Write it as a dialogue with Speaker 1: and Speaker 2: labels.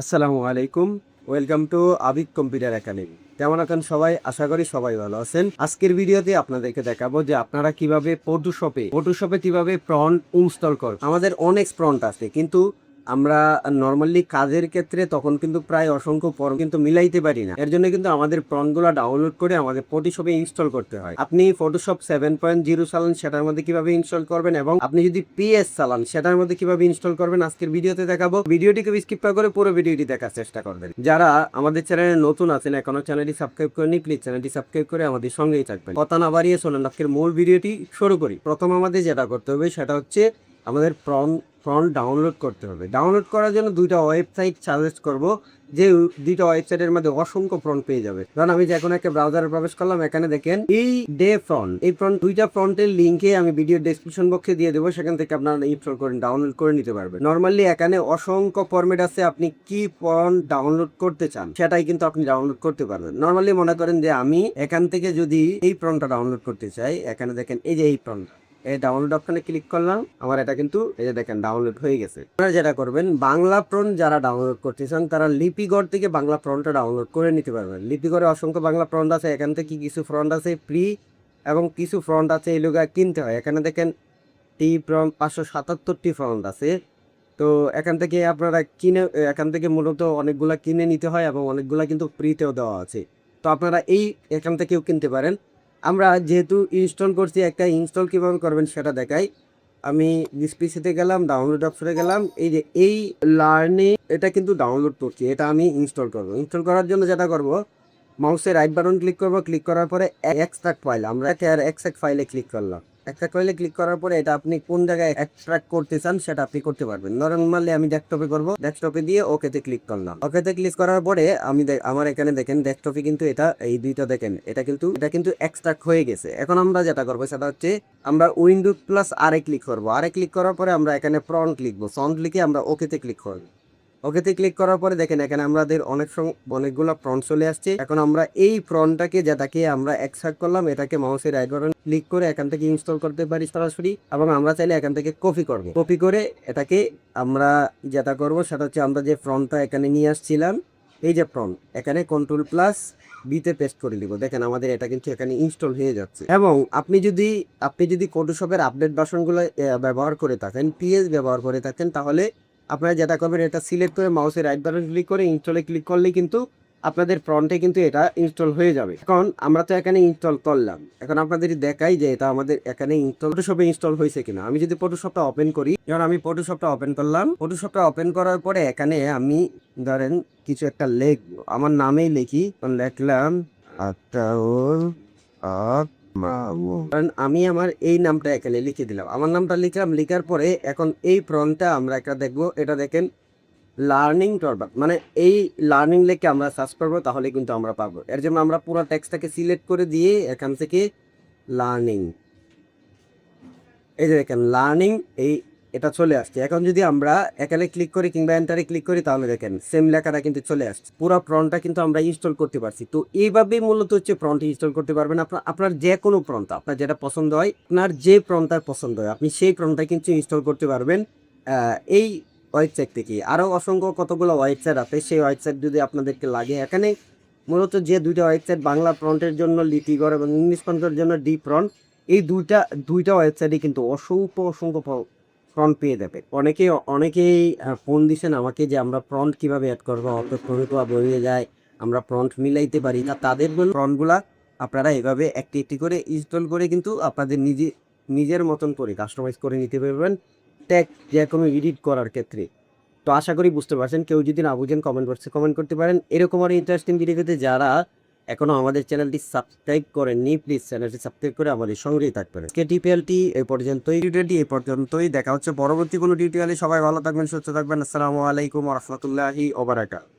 Speaker 1: আসসালামু আলাইকুম। Welcome to Abid computer academy. কেমন আছেন সবাই? আশা করি সবাই ভালো আছেন। আজকের ভিডিওতে আপনাদেরকে দেখাবো যে আপনারা কিভাবে ফটোশপে কিভাবে প্রম্পট ইনস্টল করবেন। আমাদের অনেক প্রম্পট আছে, কিন্তু আমরা নর্মালি কাজের ক্ষেত্রে তখন কিন্তু প্রায় অসংখ্য প্রম্পট কিন্তু মিলাইতে পারি না। এর জন্য কিন্তু আমাদের প্রম্পটগুলো ডাউনলোড করে আমাদের ফটোশপে ইনস্টল করতে হয়। আপনি ফটোশপ 7.0 চালান, সেটার মধ্যে কিভাবে ইনস্টল করবেন, এবং আপনি যদি পিএস চালান সেটার মধ্যে কিভাবে ইনস্টল করবেন আজকের ভিডিওতে দেখাবো। ভিডিওটিকে স্কিপ না করে পুরো ভিডিওটি দেখার চেষ্টা করবেন। যারা আমাদের চ্যানেলে নতুন আছেন, এখনো চ্যানেলটি সাবস্ক্রাইব করেনি, প্লিজ চ্যানেলটি সাবস্ক্রাইব করে আমাদের সঙ্গেই থাকবেন। কথা না বাড়িয়ে চলুন আজকের মূল ভিডিওটি শুরু করি। প্রথম আমাদের যেটা করতে হবে সেটা হচ্ছে আমাদের ফ্রন্ট ডাউনলোড করতে হবে। ডাউনলোড করার জন্য দুইটা ওয়েবসাইট সাজেস্ট করব, যে দুইটা ওয়েবসাইটের মধ্যে অসংখ্য ফ্রন্ট পেয়ে যাবে। কারণ আমি যখন একটা ব্রাউজারে প্রবেশ করলাম, এখানে দেখেন এই ফ্রন্ট দুইটা ফ্রন্টের লিঙ্কে আমি ভিডিও ডেসক্রিপশন বক্সে দিয়ে দেবো, সেখান থেকে আপনারা ইনস্টল করে ডাউনলোড করে নিতে পারবেন। নর্মালি এখানে অসংখ্য ফরম্যাট আছে, আপনি কি ফ্রন্ট ডাউনলোড করতে চান সেটাই কিন্তু আপনি ডাউনলোড করতে পারবেন। নর্মালি মনে করেন যে আমি এখান থেকে যদি এই ফ্রন্টটা ডাউনলোড করতে চাই, এখানে দেখেন এই যে এই ফ্রন্ট, এই ডাউনলোড অপশনে ক্লিক করলাম, আমার এটা কিন্তু এই যে দেখেন ডাউনলোড হয়ে গেছে। আপনারা যেটা করবেন, বাংলা ফ্রন্ট যারা ডাউনলোড করতে চান তারা লিপিগড় থেকে বাংলা ফ্রন্টটা ডাউনলোড করে নিতে পারবেন। লিপিগড়ে অসংখ্য বাংলা ফ্রন্ট আছে, এখান থেকে কিছু ফ্রন্ট আছে ফ্রি এবং কিছু ফ্রন্ট আছে এই লোক কিনতে হয়। এখানে দেখেন ফ্রন্ট 577টি ফ্রন্ট আছে। তো এখান থেকে আপনারা কিনে, এখান থেকে মূলত অনেকগুলা কিনে নিতে হয় এবং অনেকগুলা কিন্তু ফ্রিতেও দেওয়া আছে। তো আপনারা এখান থেকেও কিনতে পারেন। আমরা যেহেতু ইনস্টল করছি, একটা ইনস্টল কীভাবে করবেন সেটা দেখাই। আমি পিসিতে গেলাম, ডাউনলোড অপশনে গেলাম, এই যে এই লার্নিং এটা কিন্তু ডাউনলোড করছি, এটা আমি ইনস্টল করবো। ইনস্টল করার জন্য যেটা করব, মাউসের রাইট বাটন ক্লিক করবো, ক্লিক করার পরে এক্সট্রাক্ট ফাইল, আমরা এক্সট্রাক্ট ফাইলে ক্লিক করলাম। এক্সট্রাক্ট ফাইলে ক্লিক করার পরে এটা আপনি কোন জায়গায় এক্সট্রাক্ট করতে চান সেটা আপনি করতে পারবেন। নরমালি আমি ডেস্কটপে করব, ডেস্কটপে দিয়ে ওকেতে ক্লিক করলাম। ওকেতে ক্লিক করার পরে আমি আমার এখানে দেখেন ডেস্কটপে কিন্তু এটা এই দুইটা দেখেন এটা কিন্তু এক্সট্রাক্ট হয়ে গেছে। এখন আমরা যেটা করবো সেটা হচ্ছে আমরা উইন্ডোজ প্লাস আরে ক্লিক করবো। আরে ক্লিক করার পরে আমরা এখানে ফ্রন্ট লিখবো, ফ্রন্ট লিখে আমরা ওকেতে ক্লিক করবো। ওকেতে ক্লিক করার পরে দেখেন এখানে আমাদের অনেকগুলো ফ্রন্ট চলে আসছে। এখন আমরা এই ফ্রন্টটাকে, যেটাকে আমরা এক্সট্রাক্ট করলাম, এটাকে মাউসের রাইট বাটন ক্লিক করে এখান থেকে ইনস্টল করতে পারি সরাসরি, এবং আমরা চাইলে এখান থেকে কপি করব। কপি করে এটাকে আমরা যেটা করব সেটা হচ্ছে আমরা যে ফ্রন্টটা এখানে নিয়ে আসছিলাম, এই যে ফ্রন্ট, এখানে কন্ট্রোল প্লাস বিতে পেস্ট করে দিব। দেখেন আমাদের এটা কিন্তু এখানে ইনস্টল হয়ে যাচ্ছে। এবং আপনি যদি ফটোশপের আপডেট ভার্সনগুলো ব্যবহার করে থাকেন, পিএস ব্যবহার করে থাকেন, তাহলে আপনারা যেটা করবেন, এটা সিলেক্ট করে মাউসের রাইট বাটন ক্লিক করে ইনস্টলে ক্লিক করলেই কিন্তু আপনাদের ফ্রন্টে কিন্তু এটা ইনস্টল হয়ে যাবে। এখন আমরা তো এখানে ইনস্টল করলাম, এখন আপনাদের দেখাই যে এটা আমাদের এখানে ফটোশপে ইনস্টল হয়েছে কিনা। আমি যদি ফটোশপটা ওপেন করি, যেমন আমি ফটোশপটা ওপেন করলাম, ফটোশপটা ওপেন করার পরে এখানে আমি ধরেন কিছু একটা লিখবো, আমার নামেই লিখি, লিখলাম আতাউল হক মাহমুদ। কারণ আমি আমার এই নামটা এখানে লিখে দিলাম, আমার নামটা লিখলাম। লিখার পরে এখন এই ফ্রন্টটা আমরা একটা দেখবো, এটা দেখেন লার্নিং টরবাক, মানে এই লার্নিং লেখে আমরা সার্চ করবো, তাহলে কিন্তু আমরা পাবো। এর জন্য আমরা পুরো টেক্সটটাকে সিলেক্ট করে দিয়ে এখান থেকে লার্নিং, এই যে দেখেন লার্নিং, এটা চলে আসছে। এখন যদি আমরা এখানে ক্লিক করি কিংবা এন্টারে ক্লিক করি, তাহলে দেখেন সেম লেখাটা কিন্তু চলে আসছে। পুরো ফ্রন্টটা কিন্তু আমরা ইনস্টল করতে পারছি। তো এইভাবে মূলত হচ্ছে ফ্রন্ট ইনস্টল করতে পারবেন। আপনার যে কোনো ফ্রন্ট, আপনার যেটা পছন্দ হয়, আপনার যে ফ্রন্টটা পছন্দ হয়, আপনি সেই ফ্রন্টটা কিন্তু ইনস্টল করতে পারবেন এই ওয়েবসাইট থেকে। আরও অসংখ্য কতগুলো ওয়েবসাইট আছে, সেই ওয়েবসাইট যদি আপনাদেরকে লাগে, এখানে মূলত যে দুইটা ওয়েবসাইট, বাংলা ফ্রন্টের জন্য লিপিগড় এবং ইংলিশ ফ্রন্টের জন্য ডি ফ্রন্ট, এই দুইটা ওয়েবসাইটে কিন্তু অসংখ্য ফ্রন্ট পেয়ে যাবে। অনেকেই ফোন দিচ্ছেন আমাকে যে আমরা ফ্রন্ট কিভাবে অ্যাড করবো, অত ফ্রন্ট বয়ে যায়, আমরা ফ্রন্ট মিলাইতে পারি না। তাদের ফ্রন্টগুলা আপনারা এভাবে একটি একটি করে ইনস্টল করে কিন্তু আপনাদের নিজের মতন করে কাস্টমাইজ করে নিতে পারবেন, ট্যাগ যে কোনো এডিট করার ক্ষেত্রে। তো আশা করি বুঝতে পারছেন। কেউ যদি না বুঝেন কমেন্ট বক্সে কমেন্ট করতে পারেন। এরকম আর ইন্টারেস্টিং ভিডিও পেতে যারা এখনো আমাদের চ্যানেলটি সাবস্ক্রাইব করেননি, প্লিজ চ্যানেলটি সাবস্ক্রাইব করে আমাদের সঙ্গেই থাকবেন। টিউটোরিয়ালটি এই পর্যন্তই। দেখা হচ্ছে পরবর্তী কোনো টিউটোরিয়ালে। সবাই ভালো থাকবেন, সুস্থ থাকবেন। আসসালামু আলাইকুম ওয়া রাহমাতুল্লাহি ওয়া বারাকাতুহু।